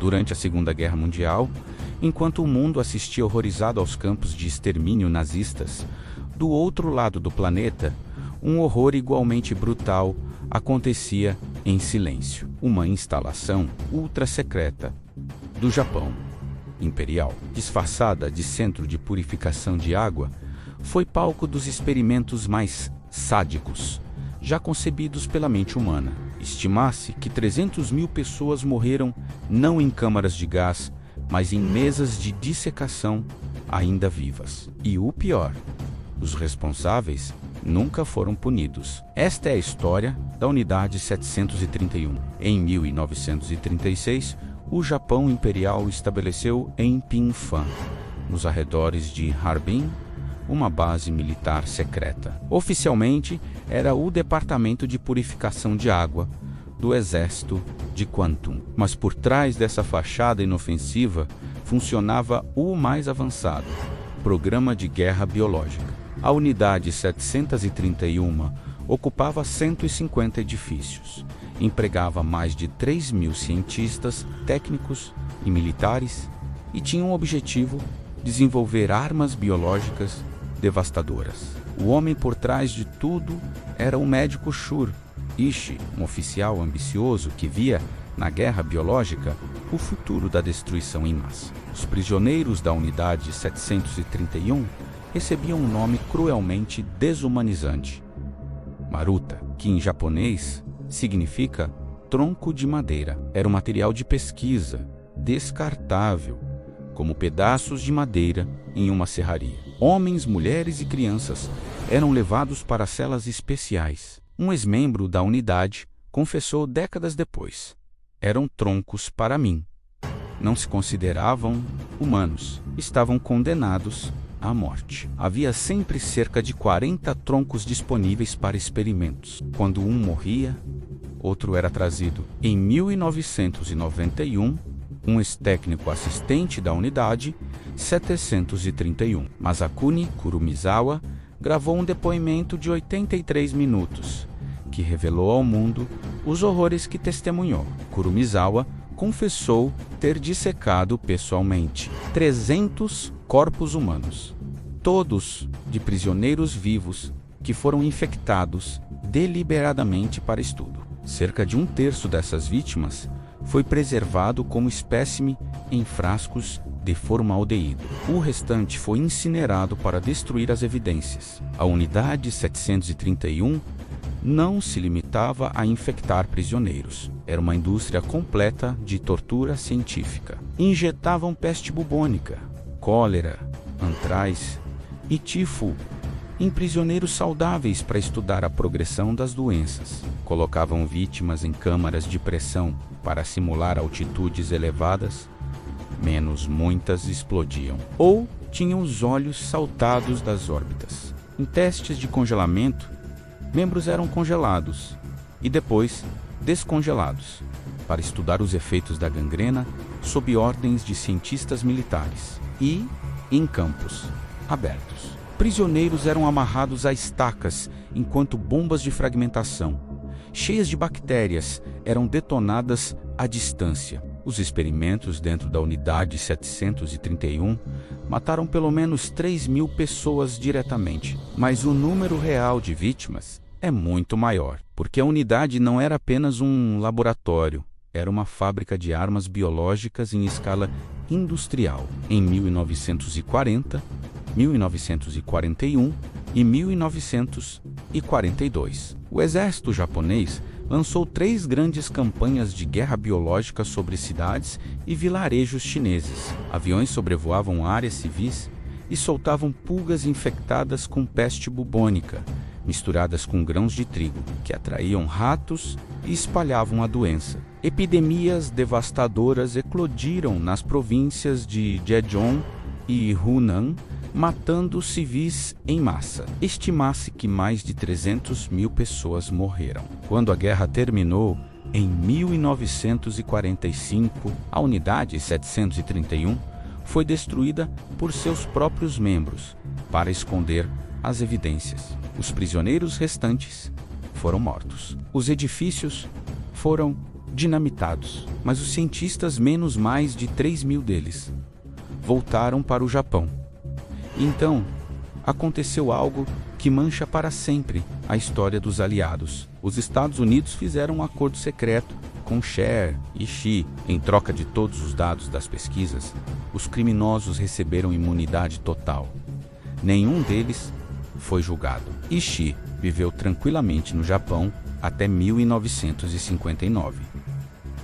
Durante a Segunda Guerra Mundial, enquanto o mundo assistia horrorizado aos campos de extermínio nazistas, do outro lado do planeta, um horror igualmente brutal acontecia em silêncio. Uma instalação ultra-secreta do Japão Imperial, disfarçada de centro de purificação de água, foi palco dos experimentos mais sádicos já concebidos pela mente humana. Estima-se que 300.000 pessoas morreram não em câmaras de gás, mas em mesas de dissecação ainda vivas. E o pior, os responsáveis nunca foram punidos. Esta é a história da Unidade 731. Em 1936, o Japão Imperial estabeleceu em Pinfan, nos arredores de Harbin, uma base militar secreta. Oficialmente, era o Departamento de Purificação de Água do Exército de Kwantung. Mas por trás dessa fachada inofensiva funcionava o mais avançado Programa de Guerra Biológica. A Unidade 731 ocupava 150 edifícios, empregava mais de 3.000 cientistas, técnicos e militares e tinha um objetivo: desenvolver armas biológicas devastadoras. O homem por trás de tudo era o médico Shur Ishii, um oficial ambicioso que via na guerra biológica o futuro da destruição em massa. Os prisioneiros da Unidade 731 recebiam um nome cruelmente desumanizante: Maruta, que em japonês significa tronco de madeira. Era um material de pesquisa descartável, como pedaços de madeira em uma serraria. Homens, mulheres e crianças eram levados para celas especiais. Um ex-membro da unidade confessou décadas depois: eram troncos para mim. Não se consideravam humanos. Estavam condenados à morte. Havia sempre cerca de 40 troncos disponíveis para experimentos. Quando um morria, outro era trazido. Em 1991, um ex-técnico assistente da unidade 731, Masakuni Kurumizawa, gravou um depoimento de 83 minutos, que revelou ao mundo os horrores que testemunhou. Kurumizawa confessou ter dissecado pessoalmente 300 corpos humanos, todos de prisioneiros vivos que foram infectados deliberadamente para estudo. Cerca de 1/3 dessas vítimas foi preservado como espécime em frascos de formaldeído. O restante foi incinerado para destruir as evidências. A Unidade 731 não se limitava a infectar prisioneiros. Era uma indústria completa de tortura científica. Injetavam peste bubônica, cólera, antraz e tifo em prisioneiros saudáveis para estudar a progressão das doenças. Colocavam vítimas em câmaras de pressão para simular altitudes elevadas, menos muitas explodiam, ou tinham os olhos saltados das órbitas. Em testes de congelamento, membros eram congelados e depois descongelados para estudar os efeitos da gangrena sob ordens de cientistas militares e em campos abertos. Prisioneiros eram amarrados a estacas enquanto bombas de fragmentação, cheias de bactérias, eram detonadas à distância. Os experimentos dentro da Unidade 731 mataram pelo menos 3.000 pessoas diretamente, mas o número real de vítimas é muito maior, porque a unidade não era apenas um laboratório, era uma fábrica de armas biológicas em escala industrial. Em 1940, 1941 e 1942, o exército japonês lançou 3 grandes campanhas de guerra biológica sobre cidades e vilarejos chineses. Aviões sobrevoavam áreas civis e soltavam pulgas infectadas com peste bubônica, misturadas com grãos de trigo, que atraíam ratos e espalhavam a doença. Epidemias devastadoras eclodiram nas províncias de Zhejiang e Hunan, matando civis em massa. Estima-se que mais de 300.000 pessoas morreram. Quando a guerra terminou, em 1945, a Unidade 731 foi destruída por seus próprios membros para esconder as evidências. Os prisioneiros restantes foram mortos. Os edifícios foram dinamitados, mas os cientistas, menos mais de 3.000 deles, voltaram para o Japão. E então, aconteceu algo que mancha para sempre a história dos aliados. Os Estados Unidos fizeram um acordo secreto com Cher e Xi. Em troca de todos os dados das pesquisas, os criminosos receberam imunidade total. Nenhum deles foi julgado. E Xi viveu tranquilamente no Japão até 1959.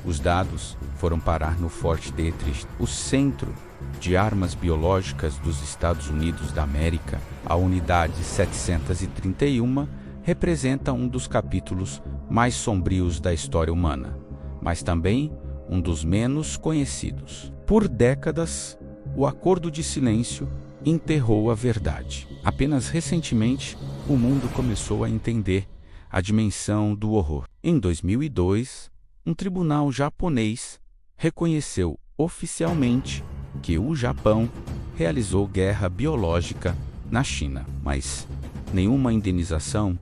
Os dados foram parar no Fort Detrick, o centro de armas biológicas dos Estados Unidos da América. A unidade 731 representa um dos capítulos mais sombrios da história humana, mas também um dos menos conhecidos. Por décadas, o Acordo de Silêncio enterrou a verdade. Apenas recentemente, o mundo começou a entender a dimensão do horror. Em 2002, um tribunal japonês reconheceu oficialmente que o Japão realizou guerra biológica na China, mas nenhuma indenização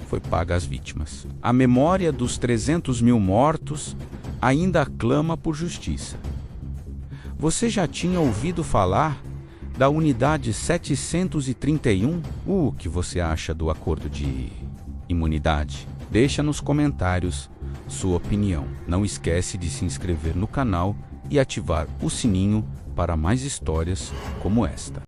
foi paga às vítimas. A memória dos 300.000 mortos ainda clama por justiça. Você já tinha ouvido falar da unidade 731? O que você acha do acordo de imunidade? Deixa nos comentários sua opinião. Não esquece de se inscrever no canal e ativar o sininho para mais histórias como esta.